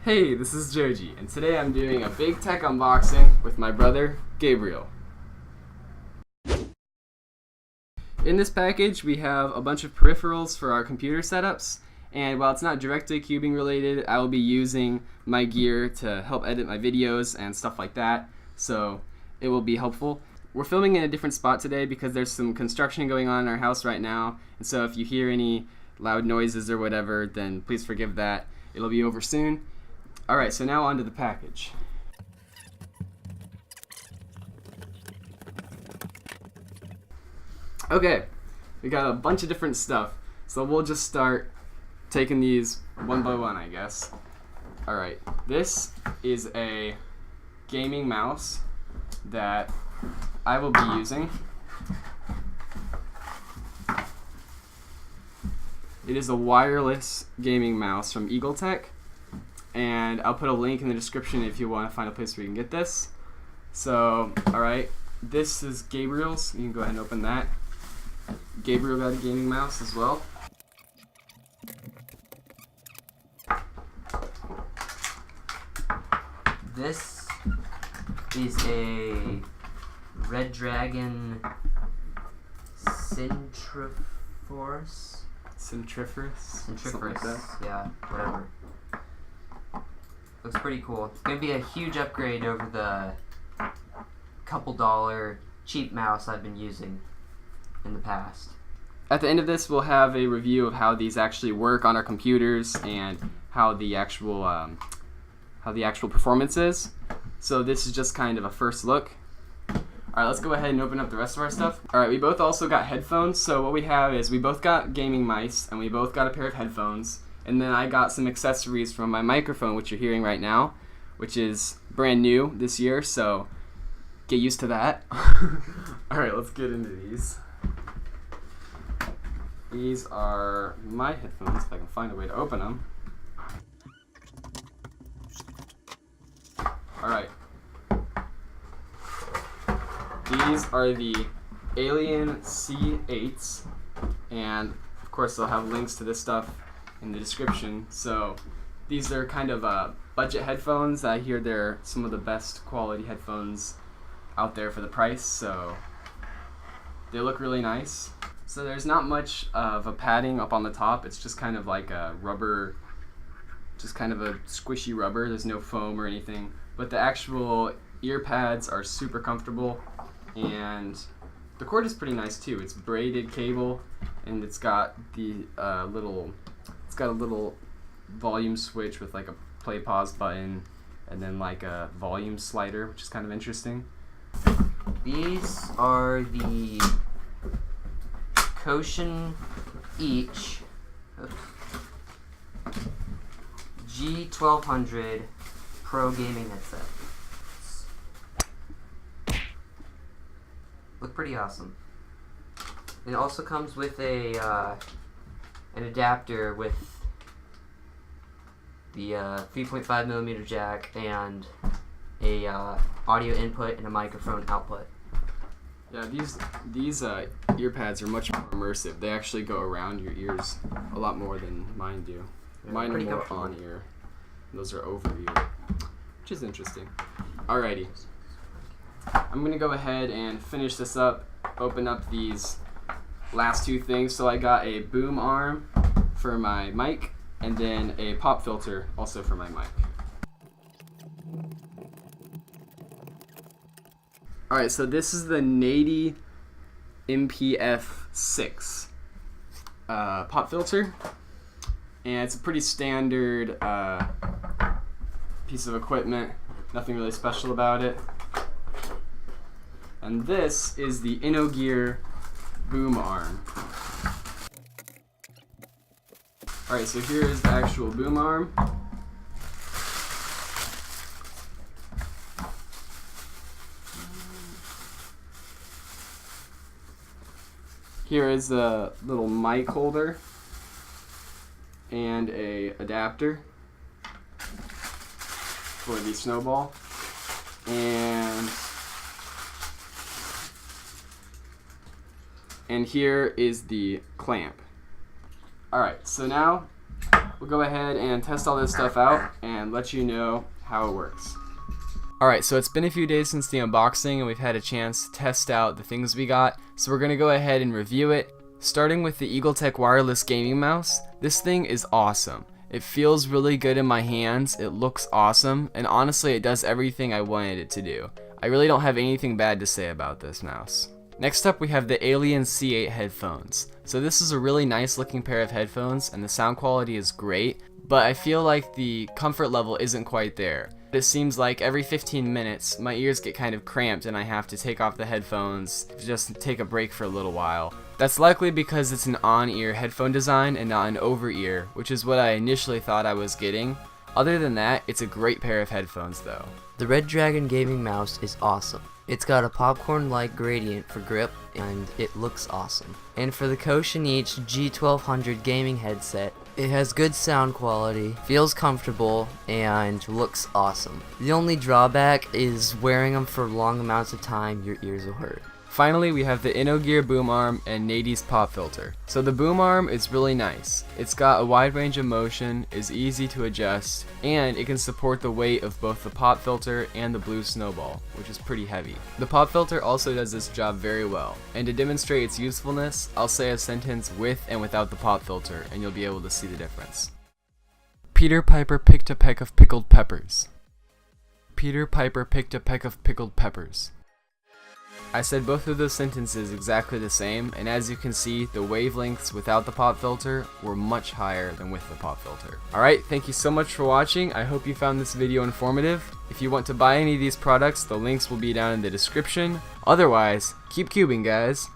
Hey, this is Joji, and today I'm doing a big tech unboxing with my brother, Gabriel. In this package, we have a bunch of peripherals for our computer setups, and while it's not directly cubing related, I will be using my gear to help edit my videos and stuff like that, so it will be helpful. We're filming in a different spot today because there's some construction going on in our house right now, and so if you hear any loud noises or whatever, then please forgive that. It'll be over soon. Alright, so now onto the package. Okay, we got a bunch of different stuff, so we'll just start taking these one by one, I guess. Alright, this is a gaming mouse that I will be using. It is a wireless gaming mouse from EagleTech, and I'll put a link in the description if you want to find a place where you can get this. So, alright, this is Gabriel's. You can go ahead and open that. Gabriel got a gaming mouse as well. This is a Red Dragon Centriforce. Something like that. Yeah, whatever. Looks pretty cool. It's gonna be a huge upgrade over the couple dollar cheap mouse I've been using in the past. At the end of this, we'll have a review of how these actually work on our computers and how the actual performance is. So this is just kind of a first look. Alright, let's go ahead and open up the rest of our stuff. Alright, we both also got headphones. So what we have is we both got gaming mice and we both got a pair of headphones. And then I got some accessories from my microphone, which you're hearing right now, which is brand new this year, so get used to that. Alright, let's get into these. These are my headphones, if I can find a way to open them. Alright. These are the Alien C8s, and of course they'll have links to this stuff in the description. So these are kind of budget headphones. I hear they're some of the best quality headphones out there for the price, so they look really nice. So there's not much of a padding up on the top. It's just kind of like a rubber, just kind of a squishy rubber. There's no foam or anything, but the actual ear pads are super comfortable, and the cord is pretty nice too. It's braided cable, and it's got the it's got a little volume switch with like a play pause button, and then like a volume slider, which is kind of interesting. These are the Koshin each G1200 Pro gaming headset. Look pretty awesome. It also comes with a an adapter with the 3.5mm jack and a audio input and a microphone output. Yeah, these ear pads are much more immersive. They actually go around your ears a lot more than mine do. Yeah, mine are more on ear. Those are over ear, which is interesting. Alrighty, I'm gonna go ahead and finish this up. Open up these last two things. So I got a boom arm for my mic, and then a pop filter also for my mic. Alright, so this is the Nady MPF6 pop filter, and it's a pretty standard piece of equipment, nothing really special about it. And this is the InnoGear boom arm. Alright, so here is the actual boom arm. Here is a little mic holder and a adapter for the Snowball, and here is the clamp. Alright, so now we'll go ahead and test all this stuff out and let you know how it works. Alright, so it's been a few days since the unboxing and we've had a chance to test out the things we got, so we're going to go ahead and review it. Starting with the EagleTech wireless gaming mouse, this thing is awesome. It feels really good in my hands, it looks awesome, and honestly it does everything I wanted it to do. I really don't have anything bad to say about this mouse. Next up we have the Alien C8 headphones. So this is a really nice looking pair of headphones and the sound quality is great, but I feel like the comfort level isn't quite there. It seems like every 15 minutes my ears get kind of cramped and I have to take off the headphones to just take a break for a little while. That's likely because it's an on-ear headphone design and not an over-ear, which is what I initially thought I was getting. Other than that, it's a great pair of headphones though. The Red Dragon gaming mouse is awesome. It's got a popcorn-like gradient for grip and it looks awesome. And for the Koshin G1200 gaming headset, it has good sound quality, feels comfortable, and looks awesome. The only drawback is wearing them for long amounts of time, your ears will hurt. Finally, we have the InnoGear boom arm and Nady's pop filter. So the boom arm is really nice. It's got a wide range of motion, is easy to adjust, and it can support the weight of both the pop filter and the Blue Snowball, which is pretty heavy. The pop filter also does this job very well, and to demonstrate its usefulness, I'll say a sentence with and without the pop filter, and you'll be able to see the difference. Peter Piper picked a peck of pickled peppers. Peter Piper picked a peck of pickled peppers. I said both of those sentences exactly the same, and as you can see, the wavelengths without the pop filter were much higher than with the pop filter. Alright, thank you so much for watching. I hope you found this video informative. If you want to buy any of these products, the links will be down in the description. Otherwise, keep cubing, guys.